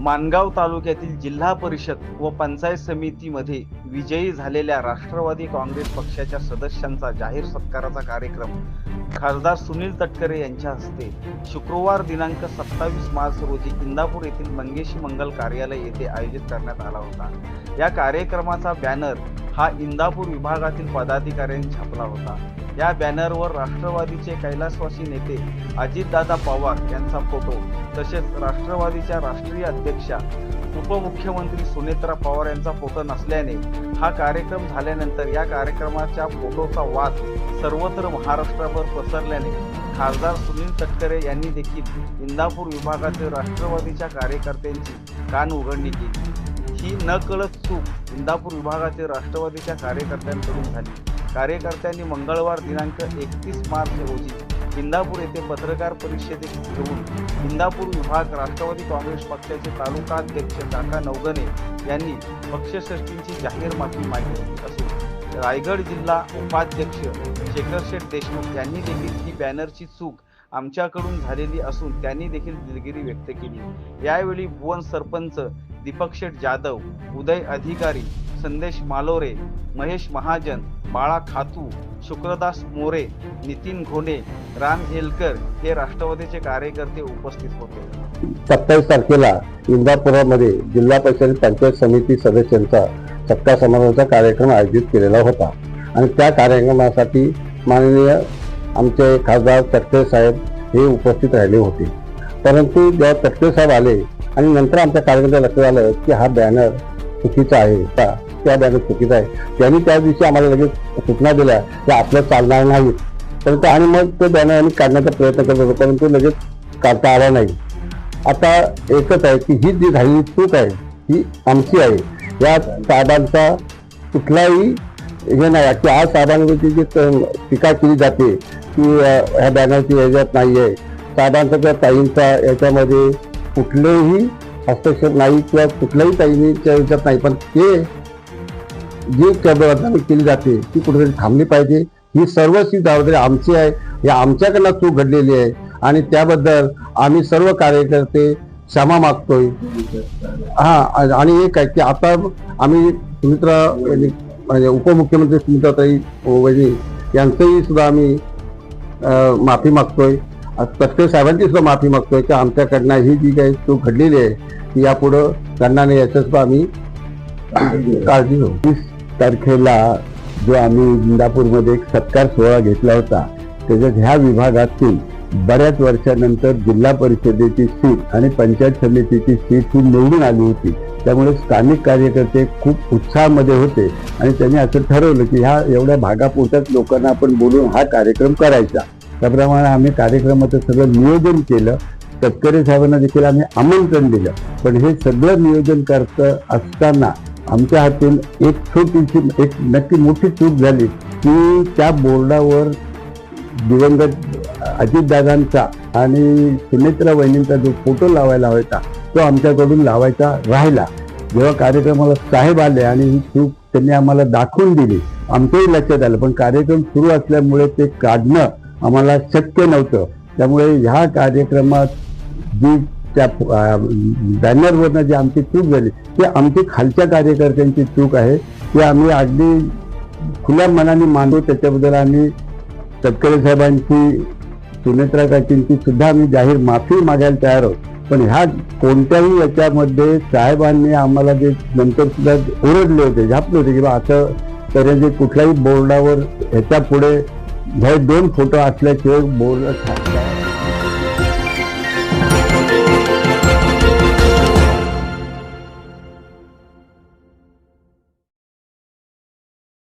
माणगाव तालुक्यातील जिल्हा परिषद व पंचायत समितीमध्ये विजयी झालेल्या राष्ट्रवादी काँग्रेस पक्षाच्या सदस्यांचा जाहीर सत्काराचा कार्यक्रम खासदार सुनील तटकरे यांच्या हस्ते शुक्रवार दिनांक 27 मार्च रोजी इंदापूर येथील मंगेशी मंगल कार्यालय येथे आयोजित करण्यात आला होता। या कार्यक्रमाचा बॅनर हा इंदापूर विभागातील पदाधिकाऱ्यांनी छापला होता। या बॅनरवर राष्ट्रवादीचे कैलासवासी नेते अजितदादा पवार यांचा फोटो तसेच राष्ट्रवादीच्या राष्ट्रीय अध्यक्षा उपमुख्यमंत्री सुनेत्रा पवार यांचा फोटो नसल्याने हा कार्यक्रम झाल्यानंतर या कार्यक्रमाच्या फोटोचा वाद सर्वत्र महाराष्ट्रभर पसरल्याने खासदार सुनील तटकरे यांनी देखील इंदापूर विभागातील राष्ट्रवादीच्या कार्यकर्त्यांची कान उघडणी केली। ही नकळत चूक इंदापूर विभागातील राष्ट्रवादीच्या कार्यकर्त्यांकडून झाली। कार्यकर्त्यांनी मंगळवार दिनांक 31 मार्च रोजी इंदापूर येथे पत्रकार परिषदेत घेऊन इंदापूर विभाग राष्ट्रवादी काँग्रेस पक्षाचे तालुका अध्यक्ष काका नवगणे यांनी पक्षश्रेष्ठींची जाहीर माफी मागितली असून रायगड जिल्हा उपाध्यक्ष शेखर शेठ देशमुख यांनी देखील ही बॅनरची चूक आमच्याकडून झालेली असून त्यांनी देखील दिलगिरी व्यक्त केली। यावेळी भुवन सरपंच दीपक शेठ जाधव, उदय अधिकारी, संदेश मालोरे, महेश महाजन, बाळा खातू, शुक्रदास मोरे, नितीन घोणे, राम एलकर हे राष्ट्रवादीचे कार्यकर्ते उपस्थित होते। 27 तारखेला इंदापुरामध्ये जिल्हा परिषद पंचायत समिती सदस्यांचा सत्कार समारंभाचा कार्यक्रम आयोजित केलेला होता आणि त्या कार्यक्रमासाठी माननीय आमचे खासदार तटकरे साहेब हे उपस्थित राहिले होते। परंतु जेव्हा तटकरे साहेब आले आणि नंतर आमच्या कार्यकर्त्याला लक्षात आलं की हा बॅनर चुकीचा आहे, त्या बॅनर चुकीचा आहे। त्यांनी त्या दिवशी आम्हाला लगेच सूचना दिल्या की आपलं चालणार नाही, परंतु आणि मग ते बॅनर आम्ही काढण्याचा प्रयत्न करत होतो, परंतु लगेच काढता आला नाही। आता एकच आहे की ही जी झालेली चूक आहे ही आमची आहे। या साहेबांचा कुठलाही हे नाही की आज साहेबांवरती जी टीका केली जाते की ह्या बॅनरची याच्यात नाही आहे, साहेबांचा किंवा ताईंचा याच्यामध्ये कुठलेही हस्तक्षेप नाही किंवा कुठल्याही ताईंच्या याच्यात नाही, पण ते जी बदनामी केली जाते ती कुठेतरी थांबली पाहिजे। ही सर्वस्वी जबाबदारी आमची आहे, या आमच्याकडनं चूक घडलेली आहे आणि त्याबद्दल आम्ही सर्व कार्यकर्ते क्षमा मागतोय। आणि एक आहे की आता आम्ही सुमित्रा म्हणजे उपमुख्यमंत्री सुमित्राताई वहिनी यांचंही सुद्धा आम्ही माफी मागतोय, तटकरे साहेबांची सुद्धा माफी मागतोय की आमच्याकडनं ही जी काही चूक घडलेली आहे ती यापुढं करणार नाही, याचं सुद्धा आम्ही काळजी घेऊ। 30 तारखेला जो आम्ही इंदापूरमध्ये एक सत्कार सोहळा घेतला होता त्याच्यात ह्या विभागातील बऱ्याच वर्षानंतर जिल्हा परिषदेची सीट आणि पंचायत समितीची सीट ही निवडून आली होती। त्यामुळे स्थानिक कार्यकर्ते खूप उत्साहामध्ये होते आणि त्यांनी असं ठरवलं की ह्या एवढ्या भागापुरत्याच लोकांना आपण बोलून हा कार्यक्रम करायचा। त्याप्रमाणे आम्ही कार्यक्रमाचं सगळं नियोजन केलं। तटकरे साहेबांना देखील आम्ही आमंत्रण दिलं, पण हे सगळं नियोजन करत असताना आमच्या हातून एक छोटीशी एक नक्की मोठी चूक झाली की त्या बोर्डावर दिवंगत अजितदादांचा आणि सुनेत्रा वहिनींचा जो फोटो लावायला होता तो आमच्याकडून लावायचा राहिला। जेव्हा कार्यक्रमाला साहेब आले आणि ही चूक त्यांनी आम्हाला दाखवून दिली, आमच्याही लक्षात आलं, पण कार्यक्रम सुरू असल्यामुळे ते काढणं आम्हाला शक्य नव्हतं। त्यामुळे ह्या कार्यक्रमात जी त्या बॅनरवरनं जी आमची चूक झाली ती आमची खालच्या कार्यकर्त्यांची चूक आहे, ती आम्ही अगदी खुल्या मनाने मानतो। त्याच्याबद्दल आम्ही तटकरे साहेबांची, सुनेत्रा काकींची सुद्धा आम्ही जाहीर माफी मागायला तयार आहोत। पण ह्या कोणत्याही याच्यामध्ये साहेबांनी आम्हाला जे नंतर सुद्धा ओरडले होते, झापले होते की असं तऱ्हेचे कुठल्याही बोर्डावर ह्याच्या पुढे हे 2 फोटो असल्याशिवाय बोर्ड